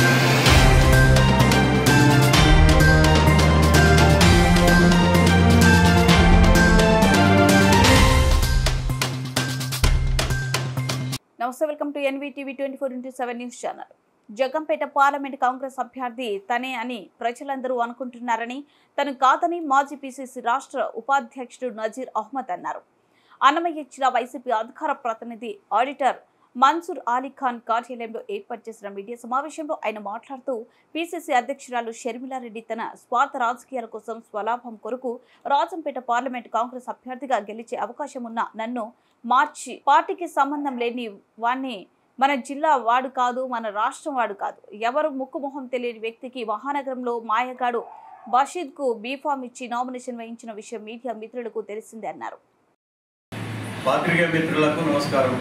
నమస్తే, welcome to NVTV 24/7 news channel. Jaggampeta parliament Congress అభ్యర్థి తనే అని ప్రజలందరూ అనుకుంటున్నారని, తను కాదని మాజీ పీసీసీ రాష్ట్ర ఉపాధ్యక్షుడు నజీర్ అహ్మద్ అన్నారు. అన్నమయ్య జిల్లా వైసీపీ అధికార ప్రతినిధి ఆడిటర్ మన్సూర్ అలీఖాన్ కార్యాలయంలో ఏర్పాటు చేసిన మీడియా సమావేశంలో ఆయన మాట్లాడుతూ, పీసీసీ అధ్యక్షురాలు షర్మిలారెడ్డి తన స్వార్థ రాజకీయాల కోసం స్వలాభం కొరకు రాజంపేట పార్లమెంట్ కాంగ్రెస్ అభ్యర్థిగా గెలిచే అవకాశం ఉన్న నన్ను మార్చి పార్టీకి సంబంధం లేని వాణ్ణి, మన జిల్లా వాడు కాదు, మన రాష్ట్రం వాడు కాదు, ఎవరు ముక్కు మొహం తెలియని వ్యక్తికి మహానగరంలో మాయగాడు బషీద్ కు బీఫామ్ ఇచ్చి నామినేషన్ వేయించిన విషయం మీడియా మిత్రులకు తెలిసిందే అన్నారు. పాత్రికేయ మిత్రులకు నమస్కారం.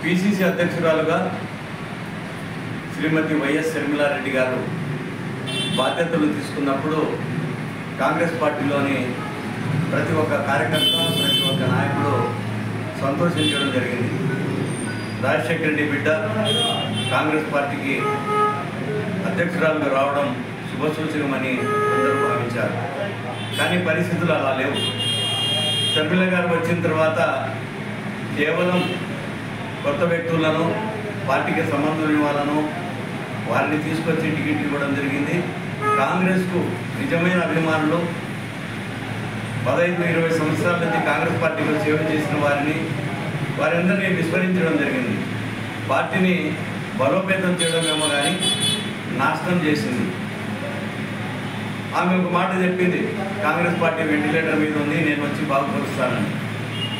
పిసిసి అధ్యక్షురాలుగా శ్రీమతి వైఎస్ షర్మిలారెడ్డి గారు బాధ్యతలు తీసుకున్నప్పుడు కాంగ్రెస్ పార్టీలోని ప్రతి ఒక్క కార్యకర్త, ప్రతి ఒక్క నాయకుడు సంతోషించడం జరిగింది. రాజశేఖర రెడ్డి బిడ్డ కాంగ్రెస్ పార్టీకి అధ్యక్షురాలుగా రావడం శుభసూచకమని అందరూ భావించారు. కానీ పరిస్థితులు అలా లేవు. షర్మిల గారు వచ్చిన తర్వాత కేవలం కొత్త వ్యక్తులను, పార్టీకి సంబంధం వాళ్ళను వారిని తీసుకొచ్చి టికెట్ ఇవ్వడం జరిగింది. కాంగ్రెస్కు నిజమైన అభిమానులు 15-20 సంవత్సరాల నుంచి కాంగ్రెస్ పార్టీలో సేవ చేసిన వారందరినీ విస్మరించడం జరిగింది. పార్టీని బలోపేతం చేయడమేమో కానీ నాశనం చేసింది. ఆమె ఒక మాట చెప్పింది, కాంగ్రెస్ పార్టీ వెంటిలేటర్ మీద ఉంది, నేను వచ్చి బాగుపరుస్తానని.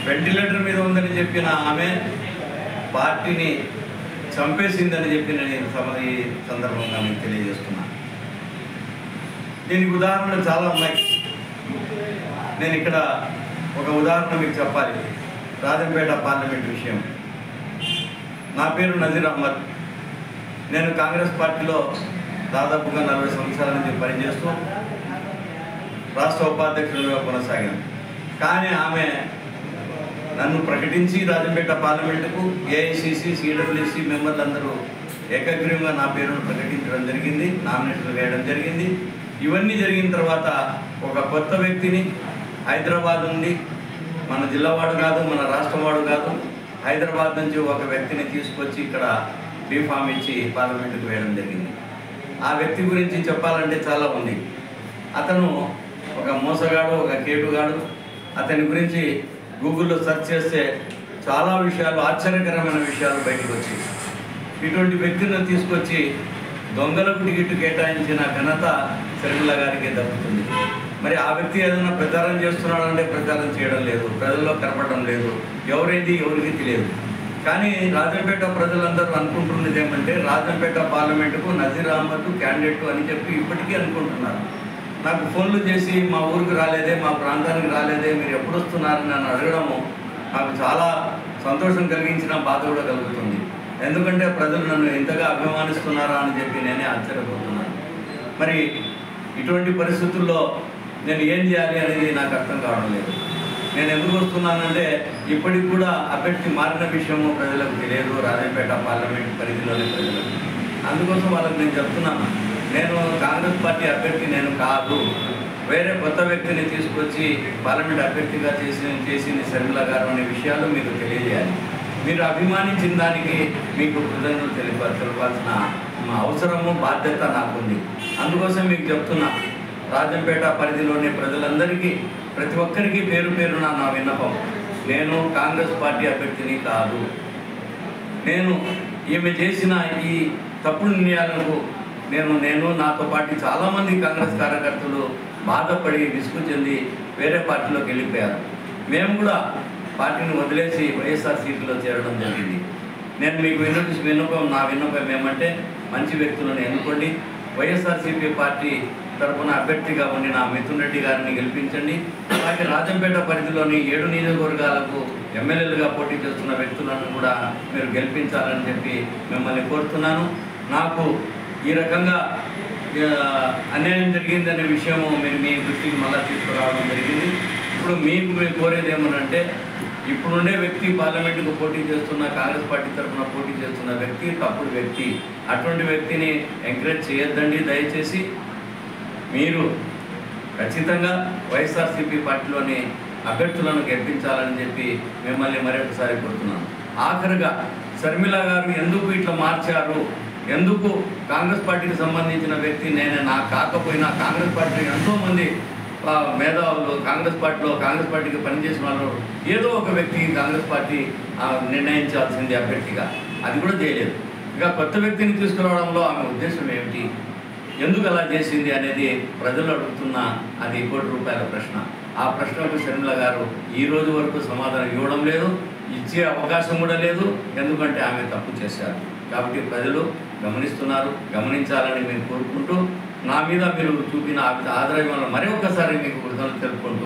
వెంటిలేటర్ మీద ఉందని చెప్పిన ఆమె పార్టీని చంపేసిందని చెప్పిన ఈ సందర్భంగా మీకు తెలియజేస్తున్నాను. దీనికి ఉదాహరణలు చాలా ఉన్నాయి. నేను ఇక్కడ ఒక ఉదాహరణ మీకు చెప్పాలి. రాజంపేట పార్లమెంట్ విషయం. నా పేరు నజీర్ అహ్మద్. నేను కాంగ్రెస్ పార్టీలో దాదాపుగా 40 సంవత్సరాల నుంచి పనిచేస్తూ రాష్ట్ర ఉపాధ్యక్షుడిగా కొనసాగాను. కానీ ఆమె నన్ను ప్రకటించి రాజంపేట పార్లమెంటుకు ఏఐసిసి, సిడబ్ల్యూసి మెంబర్లందరూ ఏకగ్రీవంగా నా పేరును ప్రకటించడం జరిగింది, నామినేషన్లు వేయడం జరిగింది. ఇవన్నీ జరిగిన తర్వాత ఒక కొత్త వ్యక్తిని హైదరాబాద్ నుండి, మన జిల్లావాడు కాదు, మన రాష్ట్రం వాడు కాదు, హైదరాబాద్ నుంచి ఒక వ్యక్తిని తీసుకొచ్చి ఇక్కడ బీఫామ్ ఇచ్చి పార్లమెంటుకు వేయడం జరిగింది. ఆ వ్యక్తి గురించి చెప్పాలంటే చాలా ఉంది. అతను ఒక మోసగాడు, ఒక కేటుగాడు. అతని గురించి గూగుల్లో సెర్చ్ చేస్తే చాలా విషయాలు, ఆశ్చర్యకరమైన విషయాలు బయటకు వచ్చాయి. ఇటువంటి వ్యక్తులను తీసుకొచ్చి దొంగలకు టికెట్ కేటాయించిన ఘనత షర్మిల గారికి దక్కుతుంది. మరి ఆ వ్యక్తి ఏదైనా ప్రచారం చేస్తున్నాడంటే ప్రచారం చేయడం లేదు, ప్రజల్లో కనపడడం లేదు, ఎవరేది ఎవరికి తెలియదు. కానీ రాజంపేట ప్రజలందరూ అనుకుంటున్నది ఏమంటే, రాజంపేట పార్లమెంటుకు నజీర్ అహ్మద్ క్యాండిడేట్ అని చెప్పి ఇప్పటికీ అనుకుంటున్నారు. నాకు ఫోన్లు చేసి మా ఊరికి రాలేదే, మా ప్రాంతానికి రాలేదే, మీరు ఎప్పుడు వస్తున్నారని నన్ను అడగడము నాకు చాలా సంతోషం కలిగించిన, బాధ కూడా కలుగుతుంది. ఎందుకంటే ప్రజలు నన్ను ఎంతగా అభిమానిస్తున్నారా అని చెప్పి నేనే ఆశ్చర్యపోతున్నాను. మరి ఇటువంటి పరిస్థితుల్లో నేను ఏం చేయాలి అనేది నాకు అర్థం కావడం లేదు. నేను ఎందుకు వస్తున్నానంటే, ఇప్పటికి కూడా అభ్యర్థి మారిన విషయము ప్రజలకు తెలియదు, రాజంపేట పార్లమెంట్ పరిధిలోని ప్రజలకు. అందుకోసం వాళ్ళకి నేను చెప్తున్నాను, నేను కాంగ్రెస్ పార్టీ అభ్యర్థి నేను కాదు, వేరే కొత్త వ్యక్తిని తీసుకొచ్చి పార్లమెంట్ అభ్యర్థిగా చేసింది షర్మిల గారు అనే విషయాలు మీకు తెలియజేయాలి. మీరు అభిమానించిన దానికి మీకు కృతజ్ఞతలు తెలిపాల్సిన అవసరము, బాధ్యత నాకుంది. అందుకోసం మీకు చెప్తున్నా, రాజంపేట పరిధిలోని ప్రజలందరికీ, ప్రతి ఒక్కరికి పేరు పేరున నా విన్నపం, నేను కాంగ్రెస్ పార్టీ అభ్యర్థిని కాదు. నేను ఈమె చేసిన ఈ తప్పుడు నిర్ణయాలకు నేను నాతో పాటు చాలామంది కాంగ్రెస్ కార్యకర్తలు బాధపడి విసుగు చెంది వేరే పార్టీలోకి వెళ్ళిపోయారు. మేము కూడా పార్టీని వదిలేసి వైఎస్ఆర్సీపీలో చేరడం జరిగింది. నేను మీకు నా విన్నపం ఏమంటే, మంచి వ్యక్తులను ఎన్నుకోండి, వైఎస్ఆర్సీపీ పార్టీ తరఫున అభ్యర్థిగా ఉండి నా మిథున్ రెడ్డి గారిని గెలిపించండి. అలాగే రాజంపేట పరిధిలోని 7 నియోజకవర్గాలకు ఎమ్మెల్యేలుగా పోటీ చేస్తున్న వ్యక్తులను కూడా మీరు గెలిపించాలని చెప్పి మిమ్మల్ని కోరుతున్నాను. నాకు ఈ రకంగా అన్యాయం జరిగిందనే విషయము మీరు మీ దృష్టికి మళ్ళీ తీసుకురావడం జరిగింది. ఇప్పుడు మేము కోరేది ఏమనంటే, ఇప్పుడుండే వ్యక్తి పార్లమెంటుకు పోటీ చేస్తున్న కాంగ్రెస్ పార్టీ తరఫున పోటీ చేస్తున్న వ్యక్తి తప్పుడు వ్యక్తి. అటువంటి వ్యక్తిని ఎంకరేజ్ చేయొద్దండి దయచేసి. మీరు ఖచ్చితంగా వైఎస్ఆర్సీపీ పార్టీలోని అభ్యర్థులను గెలిపించాలని చెప్పి మిమ్మల్ని మరొకసారి కోరుతున్నాను. ఆఖరుగా షర్మిల గారు ఎందుకు ఇట్లా మార్చారు, ఎందుకు కాంగ్రెస్ పార్టీకి సంబంధించిన వ్యక్తి నా కాకపోయినా కాంగ్రెస్ పార్టీ ఎంతోమంది మేధావులు కాంగ్రెస్ పార్టీకి పనిచేసిన వాళ్ళు ఏదో ఒక వ్యక్తి కాంగ్రెస్ పార్టీ నిర్ణయించాల్సింది అభ్యర్థిగా, అది కూడా చేయలేదు. ఇక కొత్త వ్యక్తిని తీసుకురావడంలో ఆమె ఉద్దేశం ఏమిటి, ఎందుకు అలా చేసింది అనేది ప్రజలు అడుగుతున్న అది ₹1,00,00,000 ప్రశ్న. ఆ ప్రశ్నకు షర్మిల గారు ఈ రోజు వరకు సమాధానం ఇవ్వడం లేదు, ఇచ్చే అవకాశం కూడా లేదు. ఎందుకంటే ఆమె తప్పు చేశారు. కాబట్టి ప్రజలు గమనిస్తున్నారు, గమనించాలని మేము కోరుకుంటూ నా మీద మీరు చూపిన ఆదరణ మరొకసారి మీకు కృతజ్ఞతలు తెలుపుకుంటూ